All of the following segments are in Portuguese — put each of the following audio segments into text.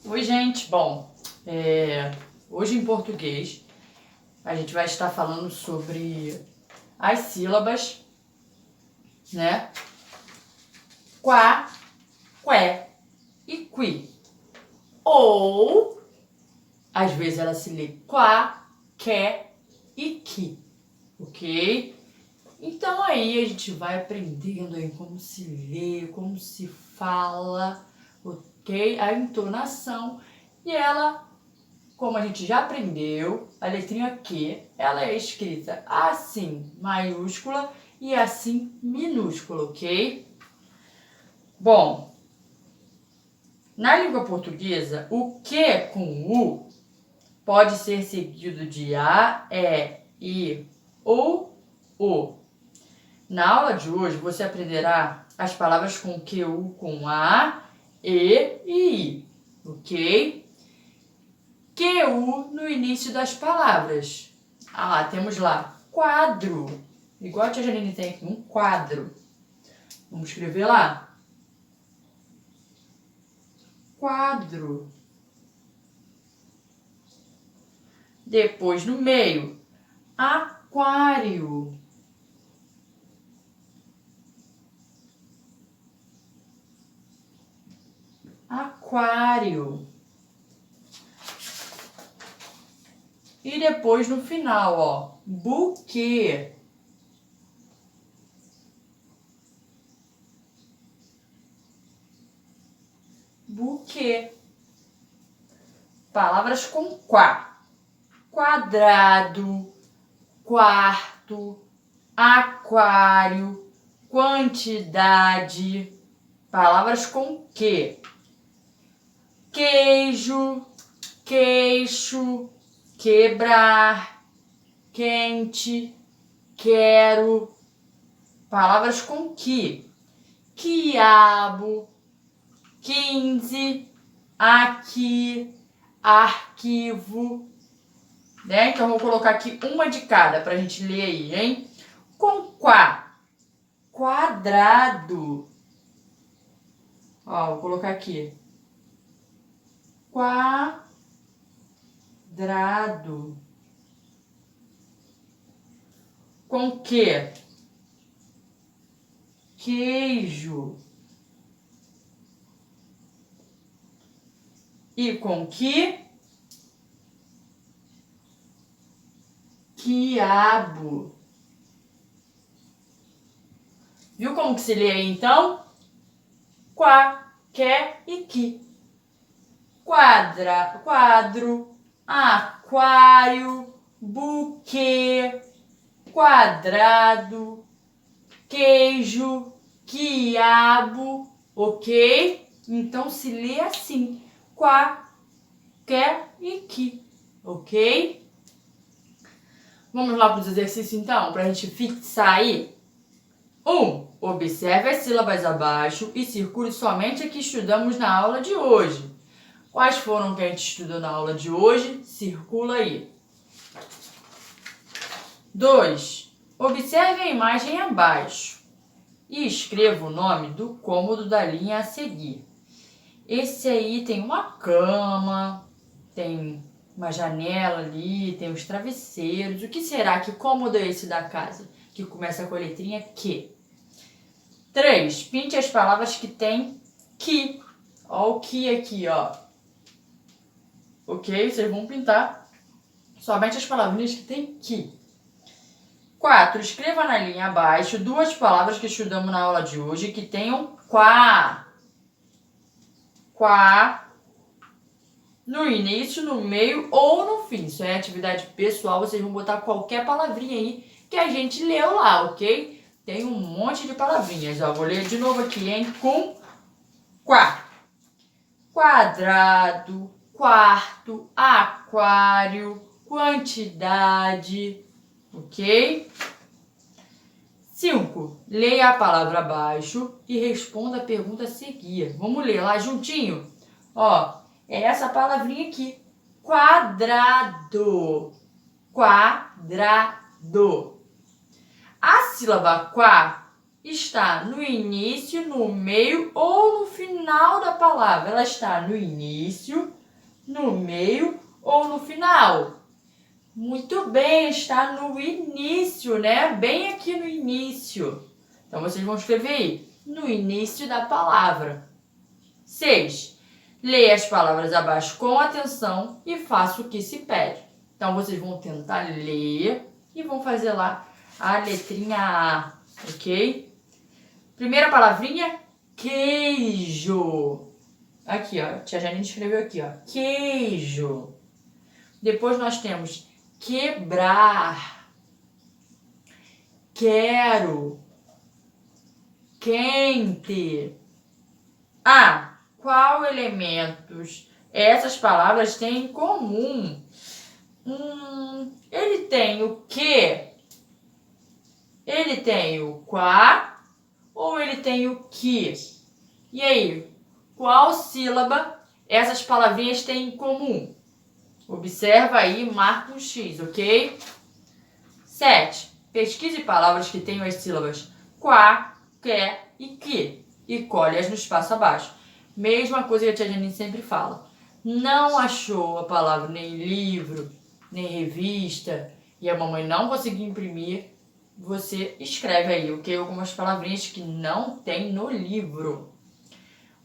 Oi, gente. Bom, hoje em português a gente vai estar falando sobre as sílabas, né? Quá, qué e qui. Ou, às vezes ela se lê quá, qué e qui, ok? Então aí a gente vai aprendendo aí como se lê, como se fala, ok? A entonação e ela, como a gente já aprendeu, a letrinha Q, ela é escrita assim maiúscula e assim minúscula, ok? Bom, na língua portuguesa, o Q com U pode ser seguido de A, E, I ou O. Na aula de hoje, você aprenderá as palavras com QU com A, E e I, ok? QU no início das palavras. Ah lá, temos lá quadro. Igual a tia Janine tem aqui, um quadro. Vamos escrever lá. Quadro. Depois no meio, aquário. Aquário. E depois no final, ó, buquê. Buquê. Palavras com quá. Quadrado, quarto, aquário, quantidade. Palavras com que. Queijo, queixo, quebrar, quente, quero. Palavras com que. Quiabo, 15, aqui, arquivo. Né? Então, vou colocar aqui uma de cada pra gente ler aí, hein? Com quá, quadrado. Ó, vou colocar aqui. Quadrado. Com que? Queijo. E com que? Quiabo. Viu como que se lê aí, então? Quá, qué e qui. Quadro, aquário, buquê, quadrado, queijo, quiabo, ok? Então se lê assim, quá, qué e qui, ok? Vamos lá para os exercícios então, para a gente fixar aí. 1. Observe as sílabas abaixo e circule somente a que estudamos na aula de hoje. Quais foram que a gente estudou na aula de hoje? Circula aí. 2. Observe a imagem abaixo e escreva o nome do cômodo da linha a seguir. Esse aí tem uma cama, tem uma janela ali, tem os travesseiros. O que será? Que cômodo é esse da casa? Que começa com a letrinha Q. 3. Pinte as palavras que tem que. Ó o que aqui, ó. Ok? Vocês vão pintar somente as palavrinhas que tem que. 4. Escreva na linha abaixo duas palavras que estudamos na aula de hoje que tenham quá. Quá no início, no meio ou no fim. Isso é atividade pessoal, vocês vão botar qualquer palavrinha aí que a gente leu lá, ok? Tem um monte de palavrinhas, ó. Vou ler de novo aqui, hein? Com quá. Quadrado, quarto, aquário, quantidade, ok? 5. Leia a palavra abaixo e responda a pergunta a seguir. Vamos ler lá juntinho? Ó, é essa palavrinha aqui. Quadrado. Quadrado. A sílaba quá está no início, no meio ou no final da palavra. Ela está no início, no meio ou no final? Muito bem, está no início, né? Bem aqui no início. Então, vocês vão escrever aí, no início da palavra. 6. Leia as palavras abaixo com atenção e faça o que se pede. Então, vocês vão tentar ler e vão fazer lá a letrinha A, ok? Primeira palavrinha, queijo. Aqui, ó, a tia Janine escreveu aqui, ó, queijo. Depois nós temos quebrar, quero, quente. Qual elementos essas palavras têm em comum? Ele tem o que? Ele tem o quá ou ele tem o que? E aí, qual sílaba essas palavrinhas têm em comum? Observa aí e marca um X, ok? 7. Pesquise palavras que tenham as sílabas quá, que e que e colhe-as no espaço abaixo. Mesma coisa que a tia Janine sempre fala. Não achou a palavra nem livro, nem revista e a mamãe não conseguiu imprimir, você escreve aí, ok? Algumas palavrinhas que não tem no livro.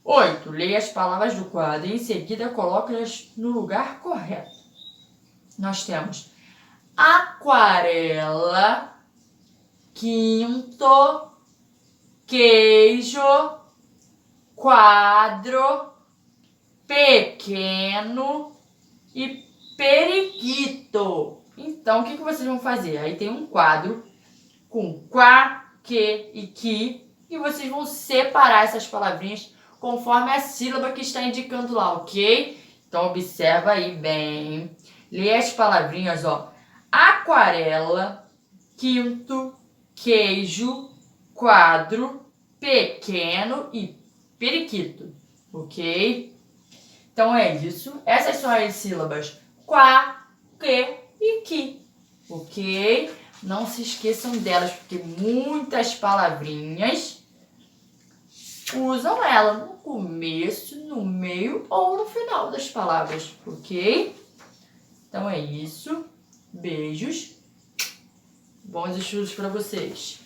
8. Leia as palavras do quadro e em seguida coloque-as no lugar correto. Nós temos aquarela, quinto, queijo, quadro, pequeno e periquito. Então, o que vocês vão fazer? Aí tem um quadro com quá, que e que, e vocês vão separar essas palavrinhas conforme a sílaba que está indicando lá, ok? Então, observa aí bem. Lê as palavrinhas, ó. Aquarela, quinto, queijo, quadro, pequeno e periquito, ok? Então é isso. Essas são as sílabas quá, que e que, ok? Não se esqueçam delas, porque muitas palavrinhas usam ela no começo, no meio ou no final das palavras, ok? Então é isso. Beijos. Bons estudos para vocês.